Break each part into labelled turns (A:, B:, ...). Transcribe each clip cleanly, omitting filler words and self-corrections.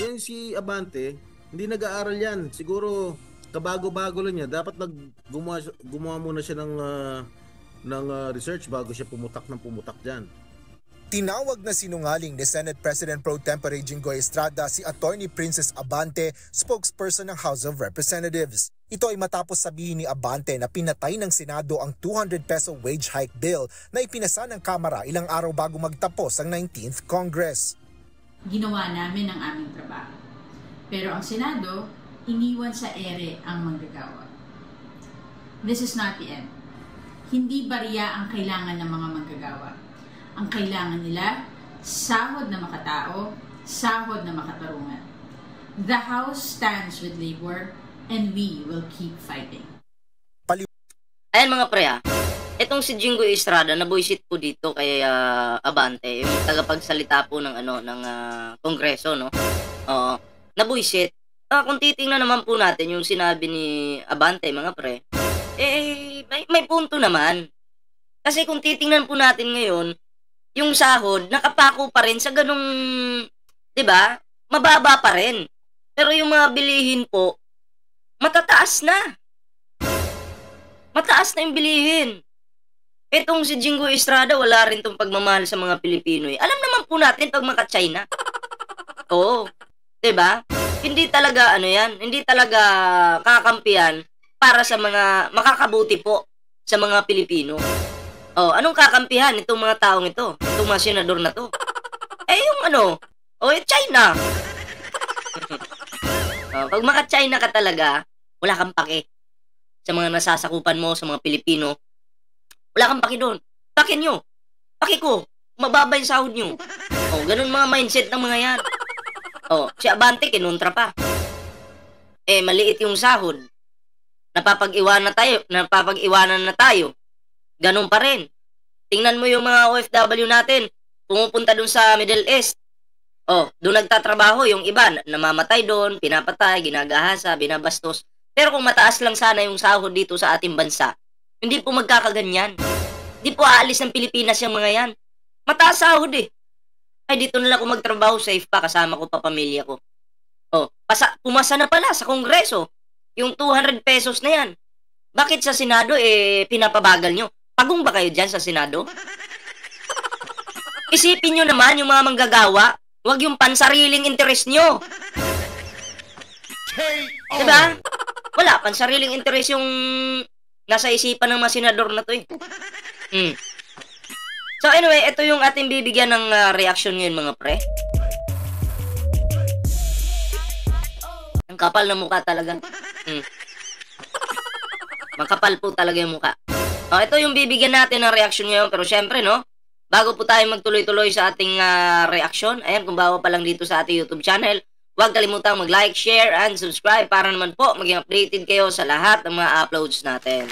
A: Ngayon si Abante, hindi nag-aaral yan. Siguro kabago-bago lang niya. Dapat gumawa muna siya ng research bago siya pumutak diyan.
B: Tinawag na sinungaling ni Senate President Pro Tempore Jinggoy Estrada si Attorney Princess Abante, spokesperson ng House of Representatives. Ito ay matapos sabihin ni Abante na pinatay ng Senado ang 200 peso wage hike bill na ipinasa ng Kamara ilang araw bago magtapos ang 19th Congress.
C: Ginawa namin ang aming trabaho. Pero ang Senado, iniwan sa ere ang manggagawa. This is not the end. Hindi bariya ang kailangan ng mga manggagawa. Ang kailangan nila, sahod na makatao, sahod na makatarungan. The House stands with labor and we will keep fighting.
D: Ayan mga pre itong si Jinggoy Estrada, nabuisit po dito kay Abante, yung tagapagsalita po ng Kongreso, no? Oo, nabuisit. Kung titingnan naman po natin yung sinabi ni Abante, mga pre, may punto naman. Kasi kung titingnan po natin ngayon, yung sahod, nakapako pa rin sa ganung, di ba? Mababa pa rin. Pero yung mga bilihin po, matataas na. Mataas na yung bilihin. Itong si Jinggoy Estrada, wala rin tong pagmamahal sa mga Pilipino. Alam naman po natin pag maka-China. Oo. Di ba? Hindi talaga, hindi talaga kakampihan para sa mga makakabuti po sa mga Pilipino. Oh, anong kakampihan itong mga taong ito? Itong mga senador na to? China. Pag maka-China ka talaga, wala kang pake sa mga nasasakupan mo, sa mga Pilipino. Wala kang pake doon. Pake nyo. Pake ko. Mababa yung sahod nyo. Ganun mga mindset ng mga yan. Si Abante, kinontra pa. Maliit yung sahod. Napapag-iwanan na tayo. Ganun pa rin. Tingnan mo yung mga OFW natin, pumupunta dun sa Middle East. Doon nagtatrabaho, yung iba, namamatay doon, pinapatay, ginagahasa, binabastos. Pero kung mataas lang sana yung sahod dito sa ating bansa, hindi po magkakaganyan. Hindi po aalis ng Pilipinas yung mga yan. Mataas sahod Ay, dito na lang ako magtrabaho, safe pa, kasama ko pa pamilya ko. Pumasa na pala sa Kongreso, yung 200 pesos na yan. Bakit sa Senado, pinapabagal nyo? Pagong ba kayo dyan sa Senado? Isipin nyo naman yung mga manggagawa. Huwag yung pansariling interest nyo. Diba? Wala, pansariling interest yung nasa isipan ng mga senador na to So anyway, ito yung ating bibigyan ng reaction ngayon mga pre. Ang kapal na mukha talaga. Makapal po talaga yung mukha. Ito yung bibigyan natin ng reaction ngayon. Pero syempre, no? Bago po tayo magtuloy-tuloy sa ating reaction, ayan, kung bago pa lang dito sa ating YouTube channel, huwag kalimutang mag-like, share, and subscribe para naman po maging updated kayo sa lahat ng mga uploads natin.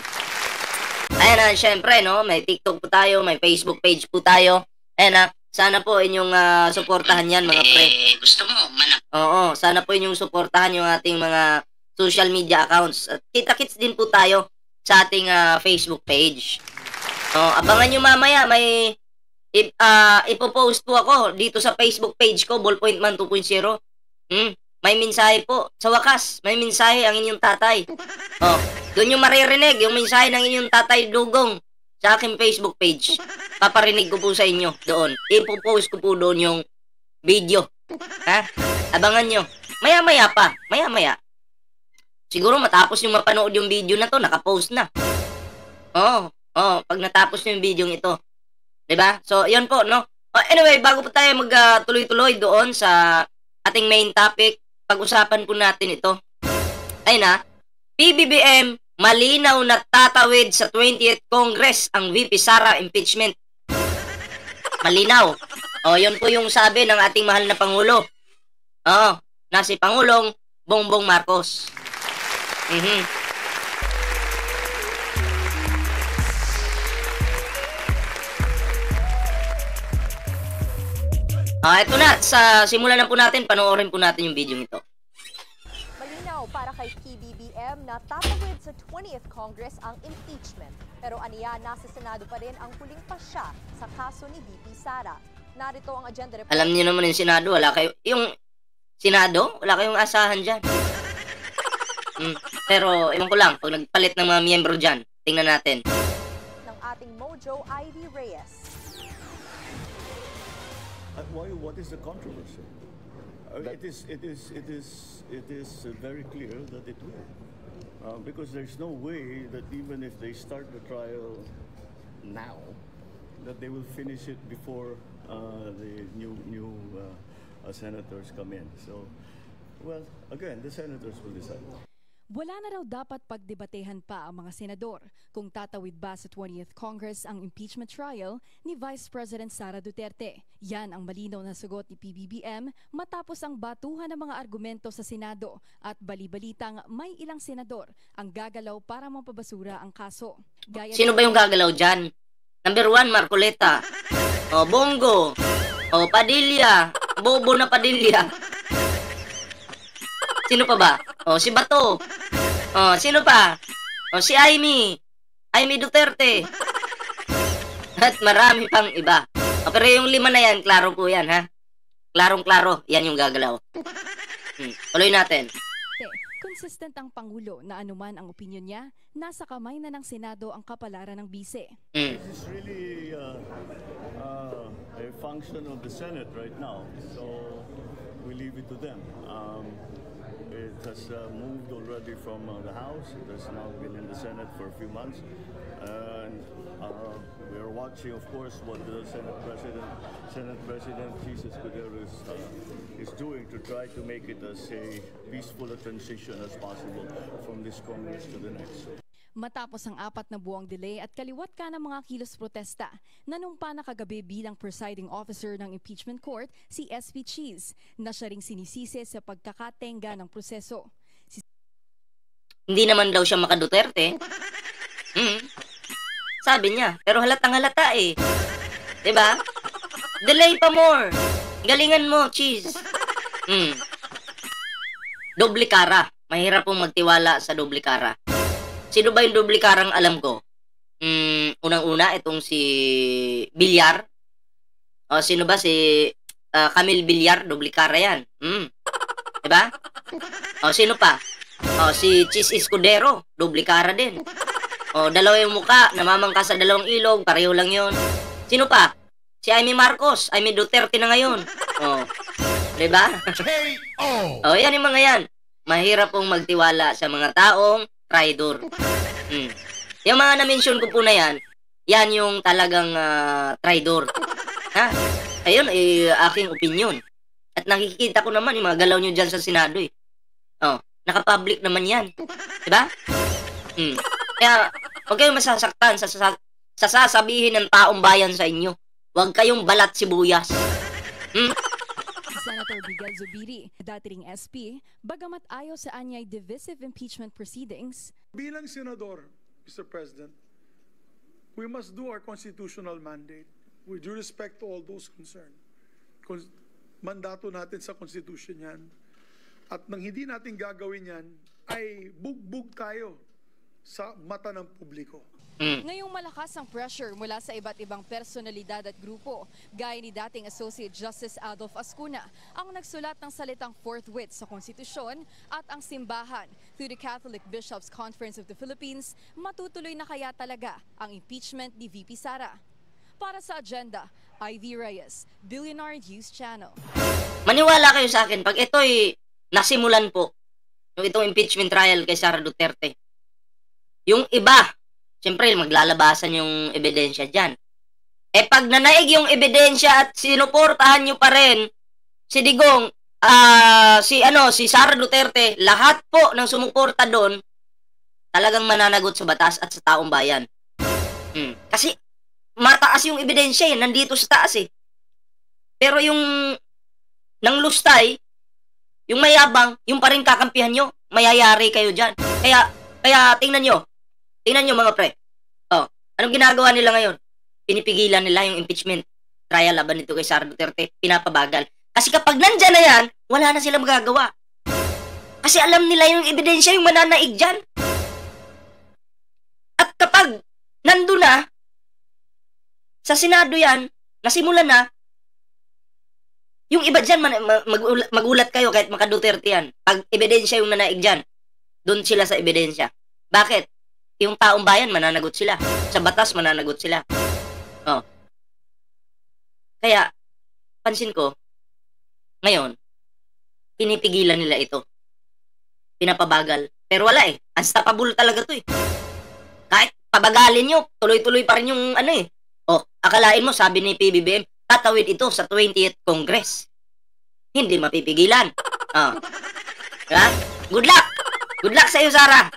D: Ayan syempre, no? May TikTok po tayo, may Facebook page po tayo. Ayan sana po inyong suportahan yan, mga pre.
E: Gusto mo, manak.
D: Oo, sana po inyong suportahan yung ating mga social media accounts. At kita-kits din po tayo sa ating Facebook page. Abangan nyo mamaya, may ipopost po ako dito sa Facebook page ko, Ballpoint Man 2.0. May mensahe po. Sa wakas, may mensahe ang inyong tatay. Doon yung maririnig, yung mensahe ng inyong tatay Dugong sa aking Facebook page. Paparinig ko po sa inyo doon. Ipopost ko po doon yung video. Abangan nyo. Maya-maya pa. Maya-maya. Siguro matapos yung mapanood yung video na to, nakapost na. Pag natapos yung video ito. Diba? So, yun po, no? Anyway, bago po tayo magtuloy-tuloy doon sa ating main topic, pag-usapan po natin ito. Ayun PBBM, malinaw na tatawid sa 20th Congress ang VP Sara impeachment. Malinaw. Yun po yung sabi ng ating mahal na Pangulo. Na si Pangulong Bongbong Marcos. Ito na, simulan na po natin, panoorin po natin yung video ito.
F: Malinaw para kay PBBM na tatawid sa 20th Congress ang impeachment. Pero aniya, nasa Senado pa rin ang huling pasya sa kaso ni VP Sara. Narito ang agenda report.
D: Alam niyo naman yung Senado, wala kayo. Yung Senado, wala kayong asahan dyan. Pero, ewan ko lang, pag nagpalit ng mga miyembro dyan, tingnan natin.
F: Ng ating Mojo, Ivy Reyes.
E: What is the controversy? It is very clear that it will, because there's no way that even if they start the trial now, that they will finish it before the new senators come in. So, well, again, the senators will decide.
G: Wala na raw dapat pagdebatehan pa ang mga senador kung tatawid ba sa 20th Congress ang impeachment trial ni Vice President Sara Duterte. Yan ang malinaw na sagot ni PBBM matapos ang batuhan ng mga argumento sa Senado at bali-balitang may ilang senador ang gagalaw para mapabasura ang kaso.
D: Sino ba yung gagalaw dyan? Number 1, Marcoleta. O, Bongo. O, Padilla. Bobo na Padilla. Sino pa ba? O, si Bato. O, sino pa? O, si Amy Duterte. At marami pang iba. O, pero yung 5 na yan, klaro po yan, ha? Klarong-klaro, yan yung gagalaw. Tuloy natin.
G: Consistent ang Pangulo na anuman ang opinion niya, nasa kamay na ng Senado ang kapalaran ng bise.
E: This is really a function of the Senate right now, so we leave it to them. It has moved already from the House. It has now been in the Senate for a few months. And we are watching, of course, what the Senate President Jesus Escudero is doing to try to make it as a peaceful a transition as possible from this Congress to the next.
G: Matapos ang 4 na buwang delay at kaliwat ka ng mga kilos protesta, nanumpa na kagabi bilang presiding officer ng impeachment court si SP Cheese na siya ring sinisisi sa pagkakatenga ng proseso.
D: Hindi naman daw siya maka-Duterte. Sabi niya, pero halatang halata eh. Diba? Delay pa more. Galingan mo, Cheese. Doble kara. Mahirap pong magtiwala sa doble kara. Sino ba yung doble karang alam ko? Unang-una, itong si Villar. O, sino ba? Si Camille Villar, doble kara yan. Diba? O, sino pa? O, si Chis Escudero, doble kara din. O, dalawa yung muka, namamangka sa dalawang ilog, pareho lang yun. Sino pa? Si Amy Marcos, Amy Duterte na ngayon. O, diba? O, yan yung mga yan. Mahirap pong magtiwala sa mga taong traidor. Yung mga na-mention ko po na yan, yan yung talagang traidor. Ha? Ayun, aking opinion. At nakikita ko naman yung mga galaw nyo dyan sa Senado eh. Oh, naka-public naman yan. Diba? Kaya, huwag kayong masasaktan sa sasabihin ng taong bayan sa inyo. Huwag kayong balat sibuyas.
G: Senator Miguel Zubiri, dati ring SP, bagamat ayaw sa anyay divisive impeachment proceedings.
H: Bilang senador, Mr. President, we must do our constitutional mandate with due respect to all those concerned. Mandato natin sa Constitution yan. At nang hindi natin gagawin yan, ay bugbog tayo sa mata ng publiko.
G: Ngayong malakas ang pressure mula sa iba't ibang personalidad at grupo, gaya ni dating Associate Justice Adolf Ascuna, ang nagsulat ng salitang forthwith sa konstitusyon at ang simbahan. Through the Catholic Bishops Conference of the Philippines, matutuloy na kaya talaga ang impeachment ni VP Sara. Para sa agenda, Ivy Reyes, Billionaire News Channel.
D: Maniwala kayo sa akin, pag ito'y nasimulan po, yung itong impeachment trial kay Sara Duterte, yung iba, siyempre, maglalabasan yung ebidensya dyan. Eh, pag nanaig yung ebidensya at sinuportahan nyo pa rin si Digong, si Sara Duterte, lahat po ng sumuporta doon, talagang mananagot sa batas at sa taong bayan. Kasi, mataas yung ebidensya eh, nandito sa taas eh. Pero yung nang lustay, yung mayabang, yung pa rin kakampihan nyo, mayayari kayo dyan. Kaya tingnan nyo mga pre. Oh, anong ginagawa nila ngayon? Pinipigilan nila yung impeachment trial laban nito kay Sara Duterte, pinapabagal. Kasi kapag nandyan na yan, wala na silang magagawa. Kasi alam nila yung ebidensya yung mananaig dyan. At kapag nandun na, sa Senado yan, nasimulan na, Yung iba dyan, magulat kayo kahit maka Duterte yan. Pag ebidensya yung nanaig dyan, doon sila sa ebidensya. Bakit? Yung taong bayan, mananagot sila. Sa batas, mananagot sila. Oh. Kaya, pansin ko, ngayon, pinipigilan nila ito. Pinapabagal. Pero wala eh. Unstoppable talaga to eh. Kahit pabagalin nyo, tuloy-tuloy pa rin yung ano eh. Oh, akalain mo, sabi ni PBBM, tatawid ito sa 20th Congress. Hindi mapipigilan. Oh. Diba? Good luck! Good luck sa iyo, Sara!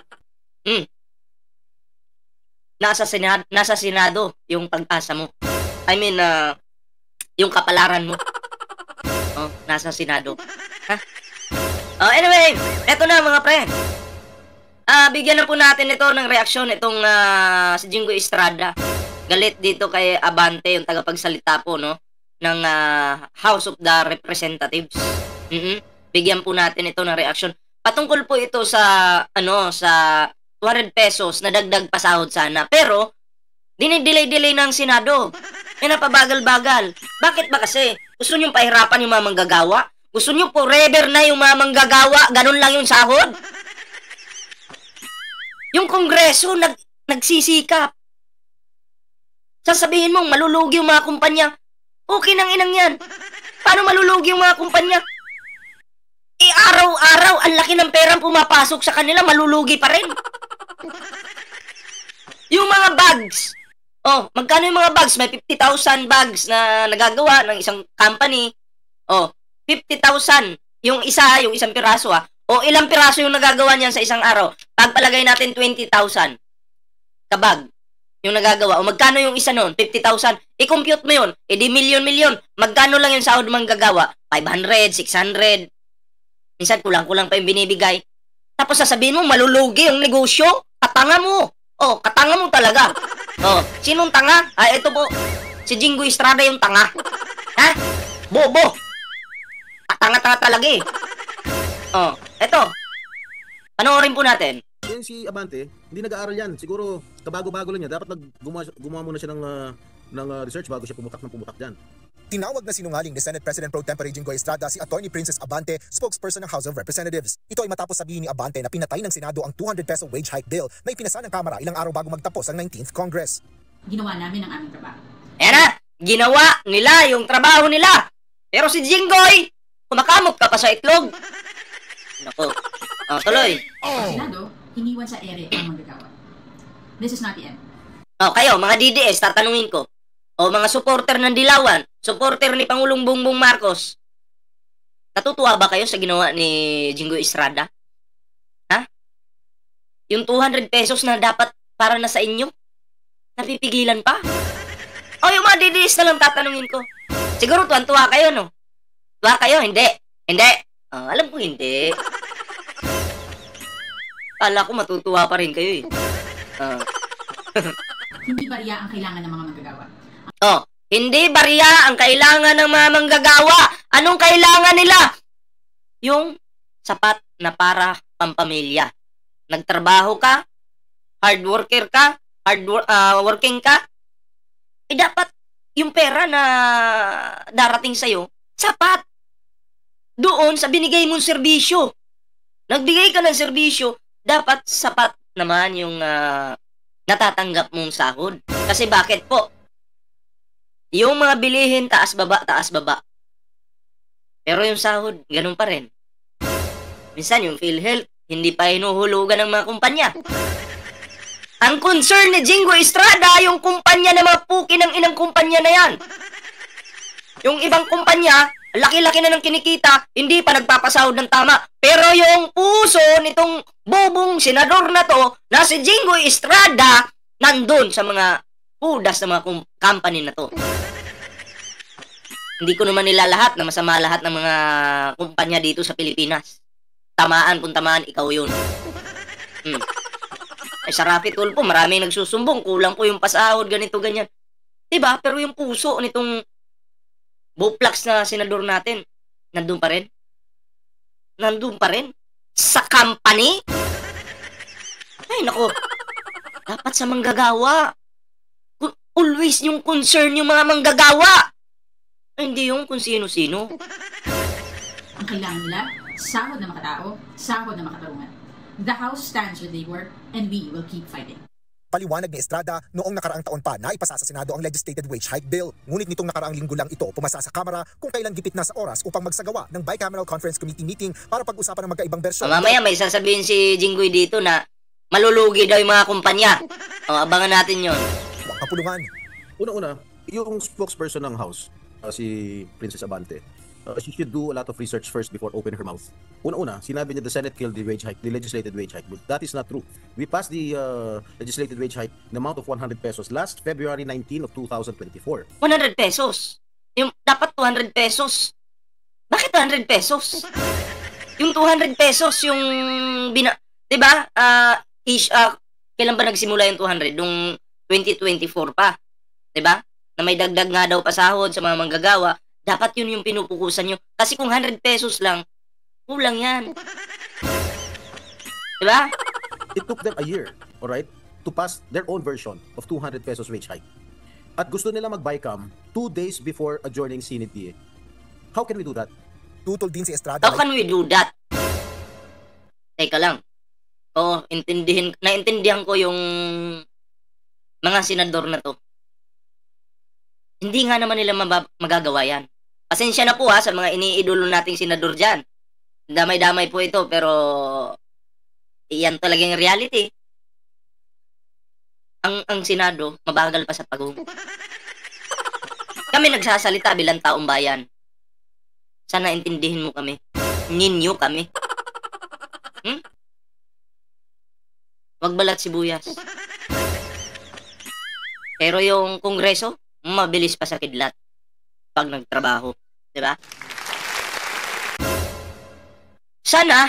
D: Nasa Senado yung pag-asa mo. I mean, yung kapalaran mo. Oh, nasa Senado. Ha? Oh, anyway, eto na mga pre. Bigyan na po natin ito ng reaksyon itong si Jingoy Estrada. Galit dito kay Abante, yung tagapagsalita po, no, ng House of the Representatives. Bigyan po natin ito ng reaksyon. Patungkol po ito sa sa 200 pesos na dagdag pasahod sana. Pero dinidelay-delay ng Senado. Napabagal-bagal. Bakit ba kasi? Gusto niyo pahirapan yung mga manggagawa? Gusto niyo forever na yung mga manggagawa? Ganun lang yung sahod? Yung Kongreso nagsisikap. Sasabihin mong malulugi yung mga kumpanya. Okay nang inang yan. Paano malulugi yung mga kumpanya? Araw-araw, ang laki ng perang pumapasok sa kanila, malulugi pa rin. Yung mga bags. Oh, magkano yung mga bags? May 50,000 bags na nagagawa ng isang company. Oh, 50,000. Yung isang piraso O ilang piraso yung nagagawa niyan sa isang araw? Pagpalagay natin 20,000 kabag yung nagagawa. O magkano yung isa noon? 50,000. I-compute mo yun. E di milyon-milyon. Magkano lang yung sahod manggagawa? 500, 600. Minsan kulang-kulang pa yung binibigay. Tapos sasabihin mo, malulugi yung negosyo. Katanga mo. Oh, katanga mo talaga. Oh, sinong tanga? Ito po. Si Jingoy Estrada yung tanga. Ha? Bobo. Katanga-tanga talaga eh. Oh, eto. Panoorin po natin.
A: Yan si Abante, hindi nag-aaral yan. Siguro kabago-bago lang niya. Dapat gumawa muna siya ng research bago siya pumutak dyan.
B: Tinawag na sinungaling ni Senate President Pro Tempore Jingoy Estrada si Atty. Princess Abante, spokesperson ng House of Representatives. Ito ay matapos sabihin ni Abante na pinatay ng Senado ang 200 peso wage hike bill na ipinasa ng Kamara ilang araw bago magtapos ang 19th Congress.
C: Ginawa namin ang aming trabaho.
D: Ayan na! Ginawa nila yung trabaho nila! Pero si Jingoy, kumakamot ka pa sa itlog. Naku. Tuloy.
C: Ang Senado, hiniwan sa ere ang manggagawa. This is not the end.
D: Kayo, mga DDS, tatanungin ko. Mga supporter ng Dilawan, supporter ni Pangulong Bongbong Marcos, natutuwa ba kayo sa ginawa ni Jingoy Estrada? Ha? Yung 200 pesos na dapat para na sa inyo? Napipigilan pa? Yung mga DDS na lang tatanungin ko. Siguro tuwan-tuwa kayo, no? Tuwa kayo? Hindi. Hindi. Alam ko hindi. Kala ko matutuwa pa rin kayo eh.
C: Hindi bariya ang kailangan ng mga manggagawa.
D: Hindi bariya ang kailangan ng mga manggagawa. Anong kailangan nila? Yung sapat na para pampamilya. Nagtrabaho ka, hard worker ka, working ka, dapat yung pera na darating sa'yo, sapat. Doon sa binigay mong serbisyo. Nagbigay ka ng serbisyo, dapat sapat naman yung natatanggap mong sahod. Kasi bakit po? Yung mga bilihin, taas baba. Pero yung sahod, ganun pa rin. Minsan yung PhilHealth, hindi pa hinuhulugan ng mga kumpanya. Ang concern ni Jingoy Estrada, yung kumpanya na mga puki ng inang kumpanya na yan. Yung ibang kumpanya, laki-laki na ng kinikita, hindi pa nagpapasahod ng tama. Pero yung puso nitong bobong senador na to, na si Jingoy Estrada, nandun sa mga pudas ng mga company na to. Hindi ko naman nilalahat na masama lahat ng mga kumpanya dito sa Pilipinas. Tamaan kung tamaan, ikaw yun. Sa Rafi Tulfo, maraming nagsusumbong, kulang po yung pasahod, ganito, ganyan. Diba? Pero yung puso nitong Boplax na senador natin, nandun pa rin? Nandun pa rin? Sa company? Ay, nako. Dapat sa manggagawa. Always yung concern yung mga manggagawa. Hindi yung kung sino-sino.
C: Ang kailangan nila, sahod na makatao, sahod na makatarungan. The House stands with labor and we will keep fighting.
B: Paliwanag ni Estrada, noong nakaraang taon pa naipasa sa Senado ang legislated wage hike bill. Ngunit nitong nakaraang linggo lang ito pumasa sa Kamara kung kailan gipit na sa oras upang magsagawa ng Bicameral Conference Committee meeting para pag-usapan ng magkaibang bersyon.
D: Mamaya may sasabihin si Jinggoy dito na malulugi daw yung mga kumpanya. Abangan natin yon.
B: Huwag kapulungan.
A: Una-una, yung spokesperson ng House, si Princess Abante, she should do a lot of research first before open her mouth. Una-una, sinabi niya the Senate killed the wage hike, the legislated wage hike. But that is not true. We passed the legislated wage hike in the amount of 100 pesos last February 19 of 2024.
D: 100 pesos. Yung dapat 200 pesos. Bakit 100 pesos? Yung 200 pesos yung 'di ba? Kailan ba nagsimula yung 200? Nung 2024 pa. 'Di ba? Na may dagdag nga daw pasahod sa mga manggagawa. Dapat yun yung pinupukusan nyo. Kasi kung 100 pesos lang, kulang yan. Diba?
A: It took them a year, alright, to pass their own version of 200 pesos wage hike. At gusto nila mag-BICAM 2 days before adjourning CNDA. How can we do that?
B: Tutol din si Estrada.
D: How can we do that? Teka lang. Naintindihan ko yung mga senador na to. Hindi nga naman nila magagawa yan. Pasensya na po sa mga iniidolo nating senador dyan. Damay-damay po ito, pero yan talagang reality. Ang Senado, mabagal pa sa pagong. Kami nagsasalita bilang taong bayan. Sana intindihin mo kami. Ninyo kami. Wag balat sibuyas. Pero yung Kongreso, mabilis pa sa kidlat pag nagtrabaho, di ba? Sana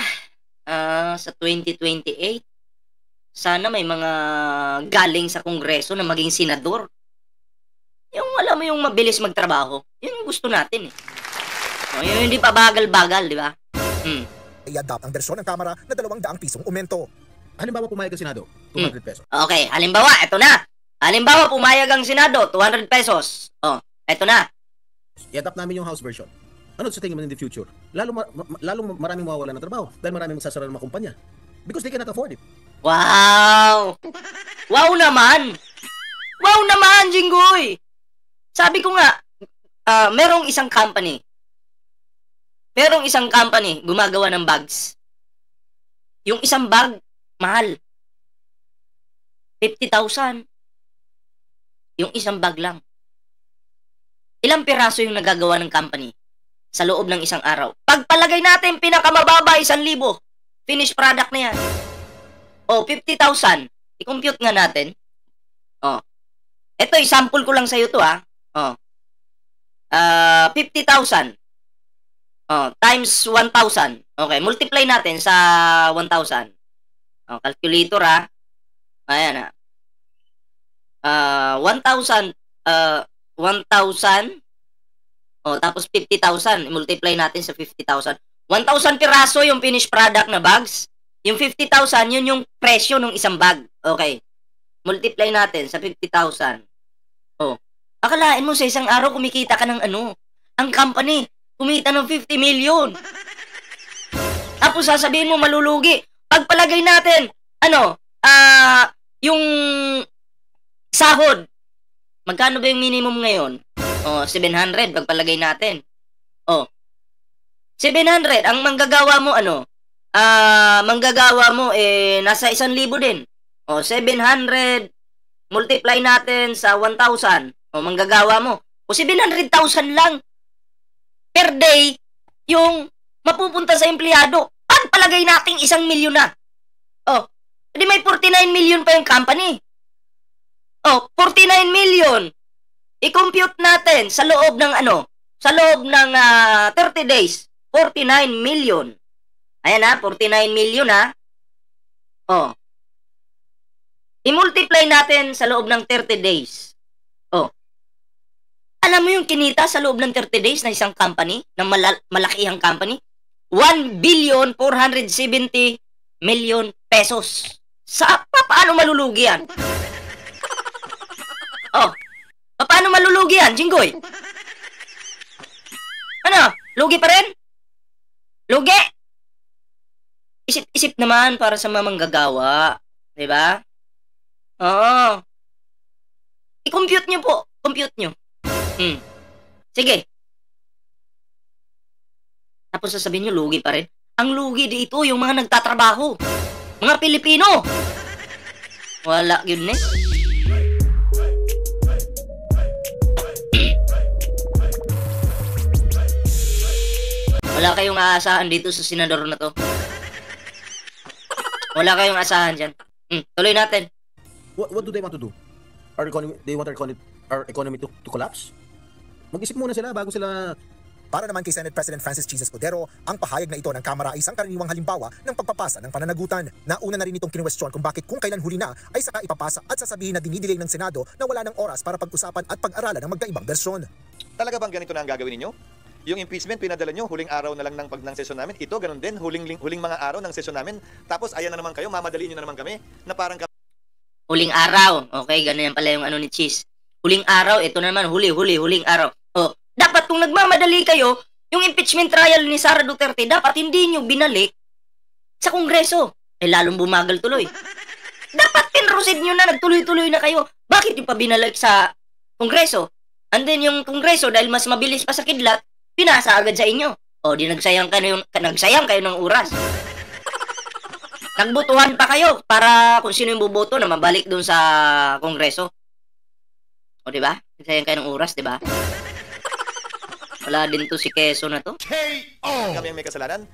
D: sa 2028 sana may mga galing sa Kongreso na maging senador. Yung alam mo yung mabilis magtrabaho. Yun yung gusto natin eh. Yung hindi pa bagal-bagal, di ba?
B: I-adopt ang bersyon ng Kamara na 200 pisong aumento.
A: Halimbawa pumayag ang Senado, 200 pesos.
D: Okay, halimbawa, eto na. Halimbawa, pumayag ang Senado, 200 pesos. Eto na.
A: I-adapt namin yung House version. Ano sa tingin mo in the future? Lalong maraming mawawalan ng trabaho dahil maraming magsasara ng mga kumpanya. Because they cannot afford it.
D: Wow! Wow naman! Wow naman, Jinggoy! Sabi ko nga, merong isang company gumagawa ng bags. Yung isang bag, mahal. 50,000. Yung isang bag lang. Ilang piraso yung nagagawa ng company sa loob ng isang araw? Pagpalagay natin, pinakamababa, 1,000. Finished product na yan. 50,000. I-compute nga natin. Ito, i-sample ko lang sa'yo to 50,000. Times 1,000. Okay, multiply natin sa 1,000. Calculator Ayan 1,000 tapos 50,000 multiply natin sa 50,000. 1,000 piraso yung finished product na bags. Yung 50,000 yun yung presyo ng isang bag. Okay. Multiply natin sa 50,000. Akalain mo sa isang araw kumikita ka ng ang company kumita ng 50 million. Tapos sasabihin mo malulugi. Pagpalagay natin yung sahod. Magkano ba yung minimum ngayon? 700 pagpalagay natin. 700 ang manggagawa mo nasa 1,000 din. 700 multiply natin sa 1,000. Manggagawa mo. 700,000 lang per day yung mapupunta sa empleyado. Pagpalagay natin 1 milyon na. Hindi may 49 million pa yung company. 49 million. I-compute natin sa loob ng sa loob ng 30 days. 49 million. Ayan 49 million I-multiply natin sa loob ng 30 days. Alam mo yung kinita sa loob ng 30 days na isang company, ng malakihang company? 1,470 million pesos. Paano malulugi yan? Paano malulugi yan, Jinggoy? Ano? Lugi pa rin? Lugi? Isip-isip naman para sa mga manggagawa. Diba? Oo. I-compute nyo po. Compute nyo. Sige. Tapos sasabihin nyo, lugi pa rin. Ang lugi dito, yung mga nagtatrabaho. Mga Pilipino. Wala yun eh. Wala kayong aasahan dito sa senador na to. Wala kayong aasahan dyan. Tuloy natin.
A: What do they want to do? They want our economy to collapse? Mag-isip muna sila bago sila.
B: Para naman kay Senate President Francis Jesus Cordero, ang pahayag na ito ng Kamara ay isang karaniwang halimbawa ng pagpapasa ng pananagutan. Nauna na rin itong kinwestiyon kung bakit kung kailan huli na ay saka ipapasa at sasabihin na dinidelay ng Senado na wala ng oras para pag-usapan at pag-aralan ng magkaibang bersyon.
I: Talaga bang ganito na ang gagawin ninyo? Yung impeachment, pinadala nyo, huling araw na lang ng sesyon namin. Ito, ganun din, huling mga araw ng sesyon namin. Tapos, ayan na naman kayo, mamadaliin nyo na naman kami, na parang...
D: Huling araw. Okay, ganun yan pala yung ano ni Cheese. Huling araw, ito naman, huling araw. Oh, dapat kung nagmamadali kayo, yung impeachment trial ni Sara Duterte, dapat hindi nyo binalik sa Kongreso. Lalong bumagal tuloy. Dapat pinroceed nyo na, nagtuloy-tuloy na kayo. Bakit yung pa binalik sa Kongreso? And then yung Kongreso, dahil mas mabilis pa sa kidlat, pinasa agad sa inyo. O, di nagsayang kayo ng oras. Nagbutuhan pa kayo para kung sino yung buboto na mabalik dun sa Kongreso. O, di ba? Nagsayang kayo ng oras, di ba? Wala din to si Quezon na to.
I: Kami ang may kasalanan?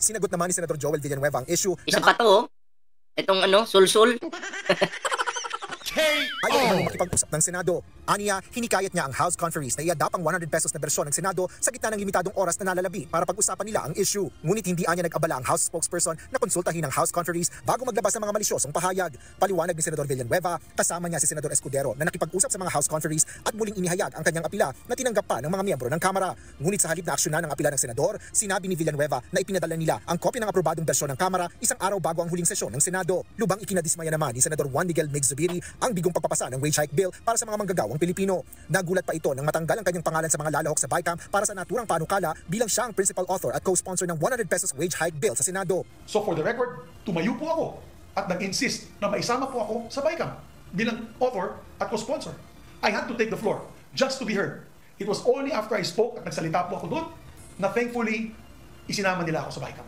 B: Sinagot naman ni Senador Joel Villanueva ang issue.
D: Isa pa to, oh. Itong ano, sul-sul.
B: Ayaw naman makipag-usap ng Senado. Aniya, hinikayat niya ang House Conferees na iadap ang 100 pesos na bersyon ng Senado sa gitna ng limitadong oras na nalalabi para pag-usapan nila ang issue. Ngunit hindi anya nag-abala ang House spokesperson na konsultahin ang House Conferees bago maglabas ng mga malisyosong pahayag. Paliwanag ni Senador Villanueva, kasama niya si Senador Escudero na nakipag-usap sa mga House Conferees at muling inihayag ang kanyang apila na tinanggap pa ng mga miyembro ng Kamara. Ngunit sa halip na aksyonan ng apila ng Senador, sinabi ni Villanueva na ipinadala nila ang kopya ng aprobadong bersyon ng Kamara isang araw bago ang huling sesyon ng Senado. Lubang ikinadismaya naman ni Senador Juan Miguel Mig-Zubiri ang bigong pagpapasa ng wage hike bill para sa mga manggagawang Pilipino. Nagulat pa ito nang matanggal ang kanyang pangalan sa mga lalahok sa BICAM para sa naturang panukala bilang siya ang principal author at co-sponsor ng 100 pesos wage hike bill sa Senado.
H: So for the record, tumayo po ako at nag-insist na maisama po ako sa BICAM bilang author at co-sponsor. I had to take the floor just to be heard. It was only after I spoke at nagsalita po ako doon na thankfully isinama nila ako sa BICAM.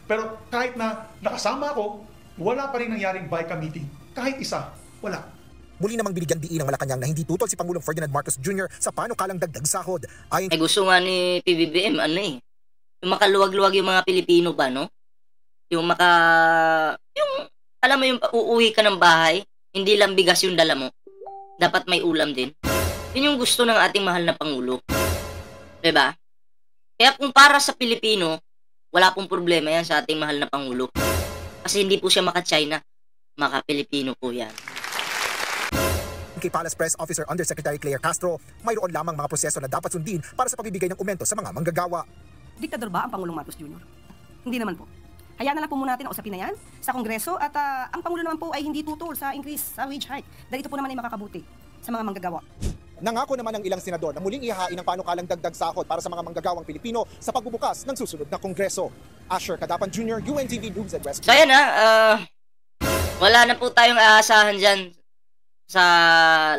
H: Pero kahit na nakasama ako, wala pa rin nangyaring BICAM meeting. Kahit isa, wala.
B: Muli namang binigyan diin ng Malacanang na hindi tutol si Pangulong Ferdinand Marcos Jr. sa panukalang dagdag sahod.
D: Ay gusto nga ni PBBM, yung makaluwag-luwag yung mga Pilipino ba, no? Yung alam mo yung uuwi ka ng bahay, hindi lang bigas yung dala mo. Dapat may ulam din. Yun yung gusto ng ating mahal na Pangulo. Diba? Kaya kung para sa Pilipino, wala pong problema yan sa ating mahal na Pangulo. Kasi hindi po siya maka-China, maka-Pilipino po yan.
B: Kay Palace Press Officer Undersecretary Claire Castro, mayroon lamang mga proseso na dapat sundin para sa pagbibigay ng aumento sa mga manggagawa.
J: Diktador ba ang Pangulong Marcos Jr.? Hindi naman po. Hayaan na lang po muna natin ang usapin na yan sa Kongreso at ang Pangulo naman po ay hindi tutol sa increase sa wage hike dahil ito po naman ay makakabuti sa mga manggagawa.
B: Nangako naman ng ilang senador na muling ihahain ang panukalang dagdag sahod para sa mga manggagawang Pilipino sa pagbubukas ng susunod na Kongreso. Asher Cadapan Jr., UNTV News and Rescue.
D: So ayan wala na po tayong aasahan dyan sa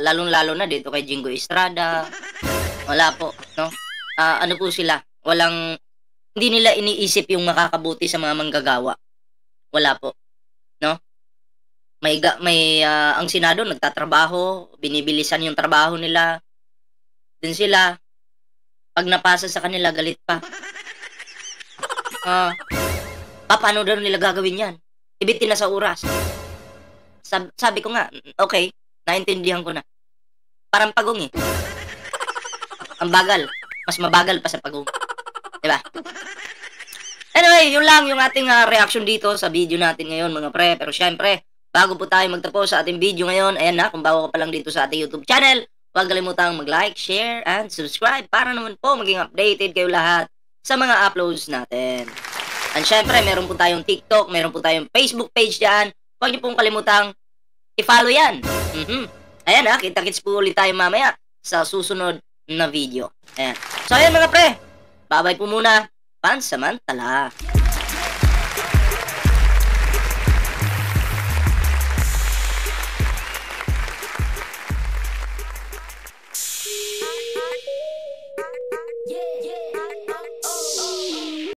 D: lalong-lalo na dito kay Jingo Estrada. Wala po, no? Ano po sila? Hindi nila iniisip yung makakabuti sa mga manggagawa. Wala po, no? Ang Senado nagtatrabaho, binibilisan yung trabaho nila. Din sila, pag napasa sa kanila, galit pa. Paano daw nila gagawin yan? Ibitin na sa oras. Sabi ko nga, okay, naintindihan ko na. Parang pagong Ang bagal. Mas mabagal pa sa pagong. Diba? Anyway, yun lang yung ating reaction dito sa video natin ngayon mga pre. Pero syempre, bago po tayo magtapos sa ating video ngayon, ayan na, kung bago ka pa lang dito sa ating YouTube channel, huwag kalimutang mag-like, share, and subscribe para naman po maging updated kayo lahat sa mga uploads natin. And syempre, meron po tayong TikTok, meron po tayong Facebook page dyan. Huwag niyo pong kalimutang i-follow yan. Ayan kita-kits po ulit tayo mamaya sa susunod na video. Ayan. So ayan mga pre, Babay po muna. Pansamantala.